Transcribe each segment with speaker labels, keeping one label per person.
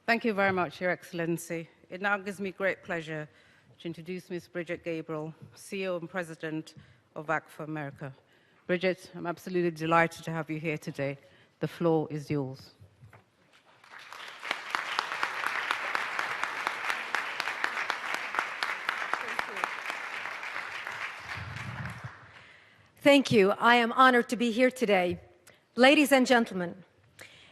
Speaker 1: Thank you very much, Your Excellency. It now gives me great pleasure to introduce Ms. Brigitte Gabriel, CEO and President of ACT for America. Brigitte, I'm absolutely delighted to have you here today. The floor is yours.
Speaker 2: Thank you. I am honored to be here today. Ladies and gentlemen,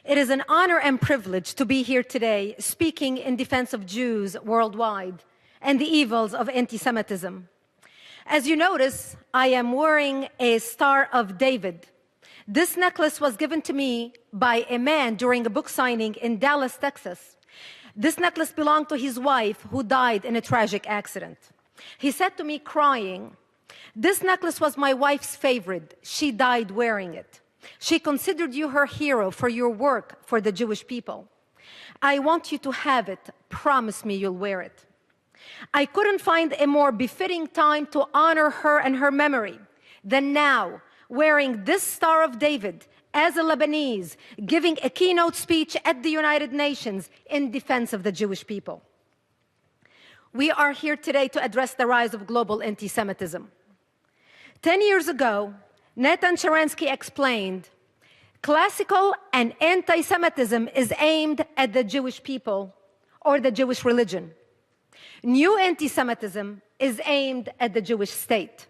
Speaker 2: it is an honor and privilege to be here today speaking in defense of Jews worldwide and the evils of anti-Semitism. As you notice, I am wearing a Star of David. This necklace was given to me by a man during a book signing in Dallas, Texas. This necklace belonged to his wife, who died in a tragic accident. He said to me, crying, "This necklace was my wife's favorite. She died wearing it. She considered you her hero for your work for the Jewish people. I want you to have it. Promise me you'll wear it." I couldn't find a more befitting time to honor her and her memory than now, wearing this Star of David as a Lebanese, giving a keynote speech at the United Nations in defense of the Jewish people. We are here today to address the rise of global anti-Semitism. 10 years ago, Nathan Sharansky explained, classical and anti-Semitism is aimed at the Jewish people or the Jewish religion. New anti-Semitism is aimed at the Jewish state.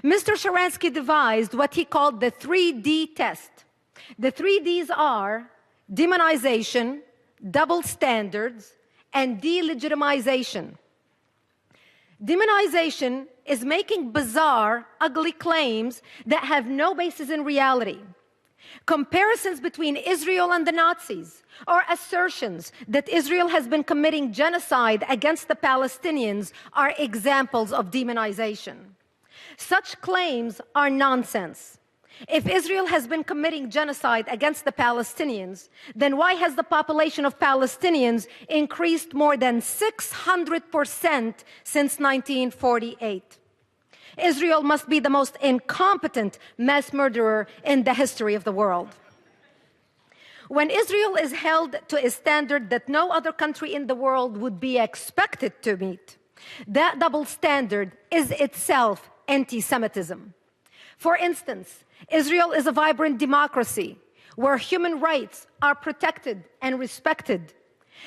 Speaker 2: Mr. Sharansky devised what he called the 3D test. The 3Ds are demonization, double standards, and delegitimization. Demonization is making bizarre, ugly claims that have no basis in reality. Comparisons between Israel and the Nazis, or assertions that Israel has been committing genocide against the Palestinians, are examples of demonization. Such claims are nonsense. If Israel has been committing genocide against the Palestinians, then why has the population of Palestinians increased more than 600% since 1948? Israel must be the most incompetent mass murderer in the history of the world. When Israel is held to a standard that no other country in the world would be expected to meet, that double standard is itself anti-Semitism. For instance, Israel is a vibrant democracy where human rights are protected and respected.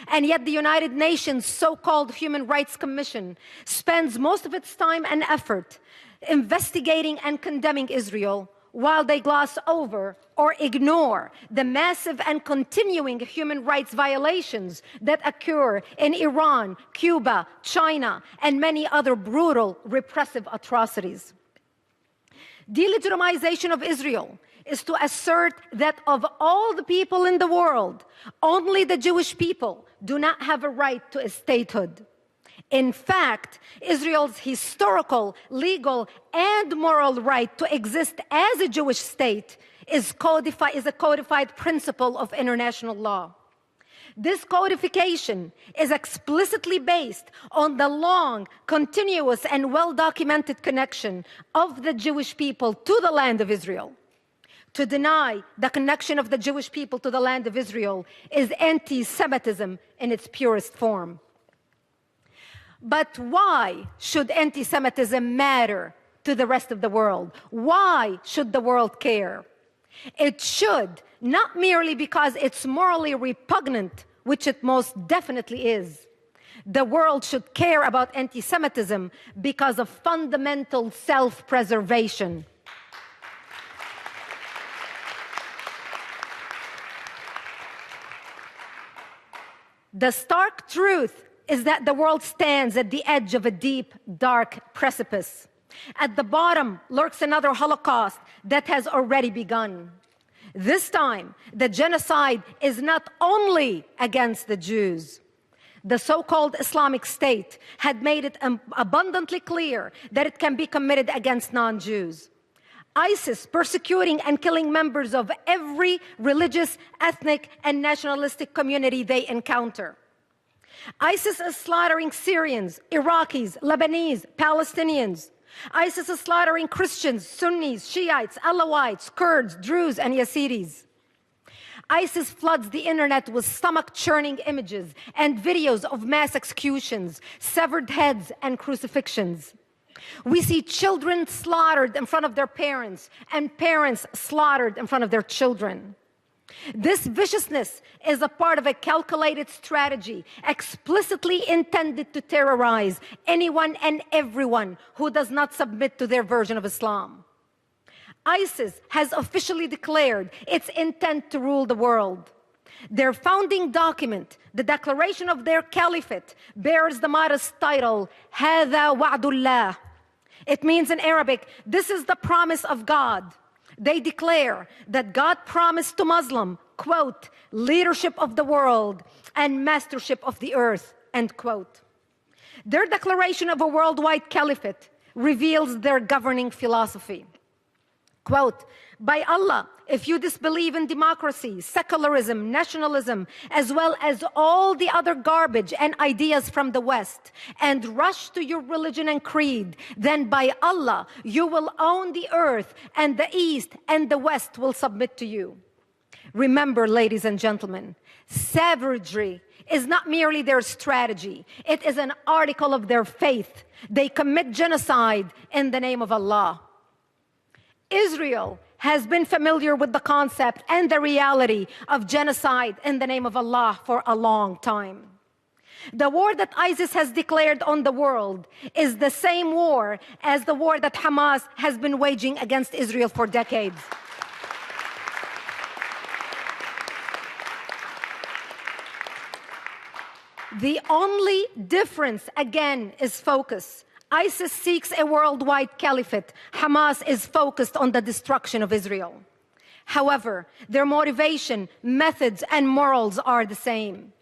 Speaker 2: And yet the United Nations so-called Human Rights Commission spends most of its time and effort investigating and condemning Israel, while they gloss over or ignore the massive and continuing human rights violations that occur in Iran, Cuba, China, and many other brutal, repressive atrocities. Delegitimization of Israel is to assert that of all the people in the world, only the Jewish people do not have a right to a statehood. In fact, Israel's historical, legal, and moral right to exist as a Jewish state is a codified principle of international law. This codification is explicitly based on the long, continuous, and well-documented connection of the Jewish people to the land of Israel. To deny the connection of the Jewish people to the land of Israel is anti-Semitism in its purest form. But why should anti-Semitism matter to the rest of the world? Why should the world care? It should, not merely because it's morally repugnant, which it most definitely is. The world should care about anti-Semitism because of fundamental self-preservation. The stark truth is that the world stands at the edge of a deep, dark precipice. At the bottom lurks another Holocaust that has already begun. This time, the genocide is not only against the Jews. The so-called Islamic State had made it abundantly clear that it can be committed against non-Jews. ISIS persecuting and killing members of every religious, ethnic, and nationalistic community they encounter. ISIS is slaughtering Syrians, Iraqis, Lebanese, Palestinians. ISIS is slaughtering Christians, Sunnis, Shiites, Alawites, Kurds, Druze, and Yazidis. ISIS floods the internet with stomach-churning images and videos of mass executions, severed heads, and crucifixions. We see children slaughtered in front of their parents and parents slaughtered in front of their children. This viciousness is a part of a calculated strategy explicitly intended to terrorize anyone and everyone who does not submit to their version of Islam. ISIS has officially declared its intent to rule the world. Their founding document, the declaration of their caliphate, bears the modest title, هَذَا وَعْدُ اللَّهِ. It means in Arabic, this is the promise of God. They declare that God promised to Muslim, quote, leadership of the world and mastership of the earth, end quote. Their declaration of a worldwide caliphate reveals their governing philosophy. Quote, by Allah, if you disbelieve in democracy, secularism, nationalism, as well as all the other garbage and ideas from the West, and rush to your religion and creed, then by Allah, you will own the earth, and the East and the West will submit to you. Remember, ladies and gentlemen, savagery is not merely their strategy. It is an article of their faith. They commit genocide in the name of Allah. Israel has been familiar with the concept and the reality of genocide in the name of Allah for a long time. The war that ISIS has declared on the world is the same war as the war that Hamas has been waging against Israel for decades. The only difference, again, is focus. ISIS seeks a worldwide caliphate. Hamas is focused on the destruction of Israel. However, their motivation, methods, and morals are the same.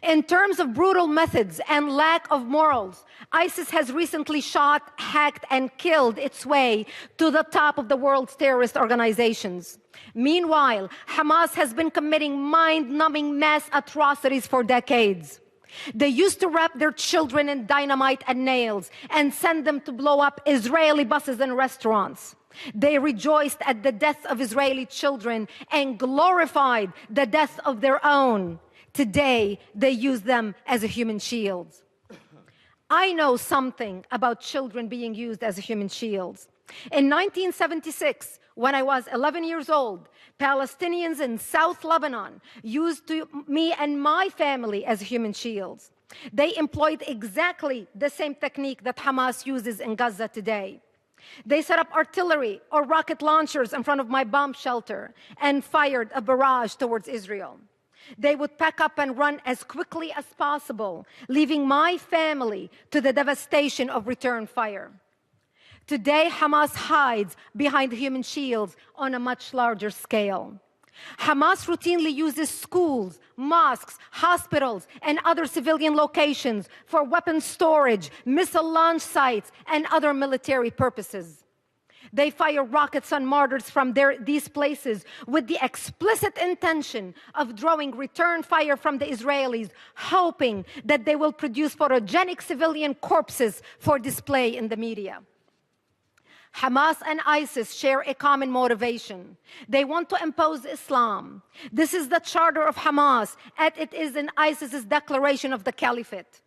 Speaker 2: In terms of brutal methods and lack of morals, ISIS has recently shot, hacked, and killed its way to the top of the world's terrorist organizations. Meanwhile, Hamas has been committing mind-numbing mass atrocities for decades. They used to wrap their children in dynamite and nails and send them to blow up Israeli buses and restaurants. They rejoiced at the death of Israeli children and glorified the death of their own. Today, they use them as a human shield. I know something about children being used as human shields. In 1976, when I was 11 years old, Palestinians in South Lebanon used me and my family as human shields. They employed exactly the same technique that Hamas uses in Gaza today. They set up artillery or rocket launchers in front of my bomb shelter and fired a barrage towards Israel. They would pack up and run as quickly as possible, leaving my family to the devastation of return fire. Today, Hamas hides behind human shields on a much larger scale. Hamas routinely uses schools, mosques, hospitals, and other civilian locations for weapons storage, missile launch sites, and other military purposes. They fire rockets on martyrs from these places with the explicit intention of drawing return fire from the Israelis, hoping that they will produce photogenic civilian corpses for display in the media. Hamas and ISIS share a common motivation. They want to impose Islam. This is the charter of Hamas, and it is in ISIS's declaration of the caliphate.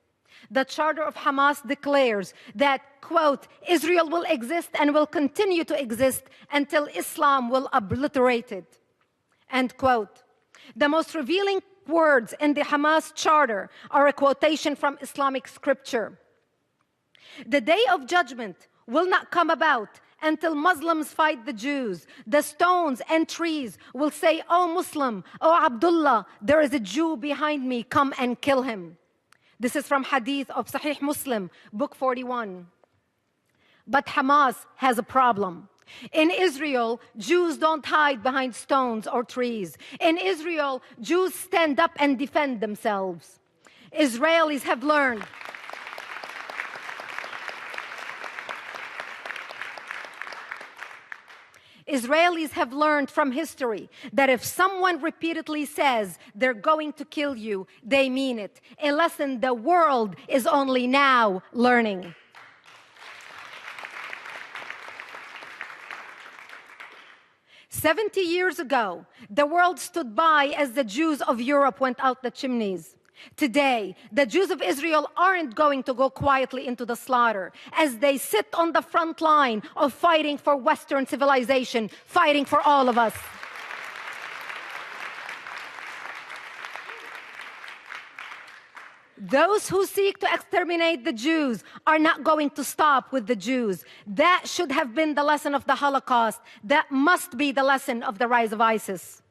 Speaker 2: The charter of Hamas declares that, quote, Israel will exist and will continue to exist until Islam will obliterate it, end quote. The most revealing words in the Hamas charter are a quotation from Islamic scripture. The day of judgment will not come about until Muslims fight the Jews. The stones and trees will say, "O Muslim, O Abdullah, there is a Jew behind me, come and kill him." This is from Hadith of Sahih Muslim, book 41. But Hamas has a problem. In Israel, Jews don't hide behind stones or trees. In Israel, Jews stand up and defend themselves. Israelis have learned from history that if someone repeatedly says they're going to kill you, they mean it. A lesson the world is only now learning. 70 years ago, the world stood by as the Jews of Europe went out the chimneys. Today, the Jews of Israel aren't going to go quietly into the slaughter as they sit on the front line of fighting for Western civilization, fighting for all of us. Those who seek to exterminate the Jews are not going to stop with the Jews. That should have been the lesson of the Holocaust. That must be the lesson of the rise of ISIS.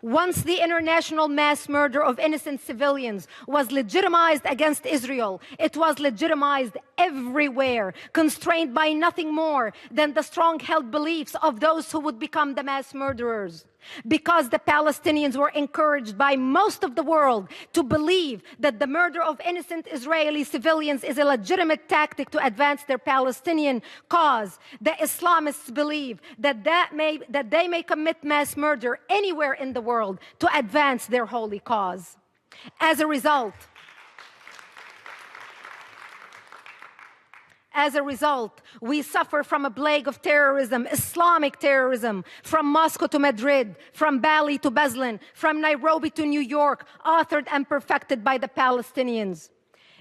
Speaker 2: Once the international mass murder of innocent civilians was legitimized against Israel, it was legitimized everywhere, constrained by nothing more than the strong-held beliefs of those who would become the mass murderers. Because the Palestinians were encouraged by most of the world to believe that the murder of innocent Israeli civilians is a legitimate tactic to advance their Palestinian cause, the Islamists believe that they may commit mass murder anywhere in the world to advance their holy cause. As a result, we suffer from a plague of terrorism, Islamic terrorism, from Moscow to Madrid, from Bali to Beslan, from Nairobi to New York, authored and perfected by the Palestinians.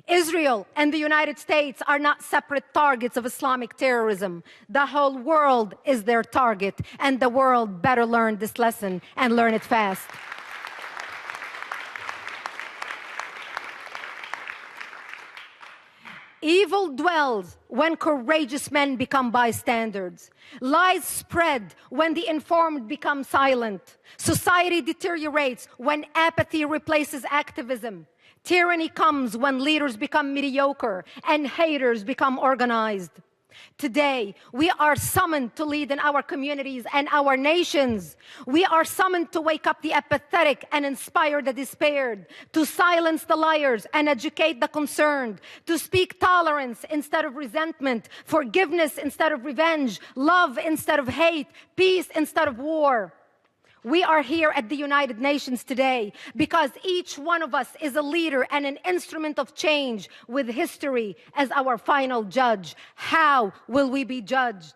Speaker 2: Israel and the United States are not separate targets of Islamic terrorism. The whole world is their target, and the world better learn this lesson and learn it fast. Evil dwells when courageous men become bystanders. Lies spread when the informed become silent. Society deteriorates when apathy replaces activism. Tyranny comes when leaders become mediocre and haters become organized. Today, we are summoned to lead in our communities and our nations. We are summoned to wake up the apathetic and inspire the despaired, to silence the liars and educate the concerned, to speak tolerance instead of resentment, forgiveness instead of revenge, love instead of hate, peace instead of war. We are here at the United Nations today because each one of us is a leader and an instrument of change with history as our final judge. How will we be judged?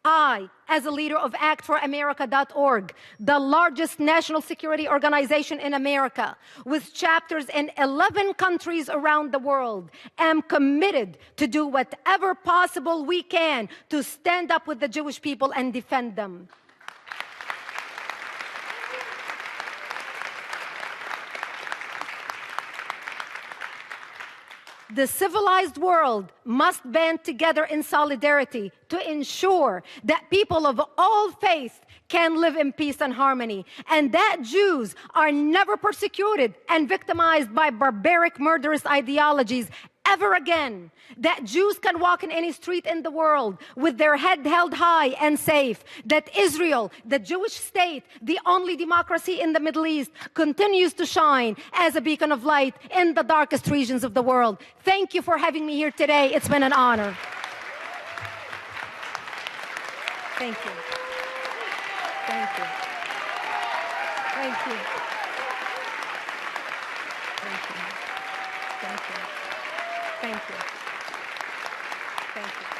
Speaker 2: I, as a leader of ActForAmerica.org, the largest national security organization in America, with chapters in 11 countries around the world, am committed to do whatever possible we can to stand up with the Jewish people and defend them. The civilized world must band together in solidarity to ensure that people of all faiths can live in peace and harmony, and that Jews are never persecuted and victimized by barbaric, murderous ideologies ever again. That Jews can walk in any street in the world with their head held high and safe. That Israel, the Jewish state, the only democracy in the Middle East, continues to shine as a beacon of light in the darkest regions of the world. Thank you for having me here today. It's been an honor. Thank you. Thank you. Thank you. Thank you. Thank you. Thank you. Thank you.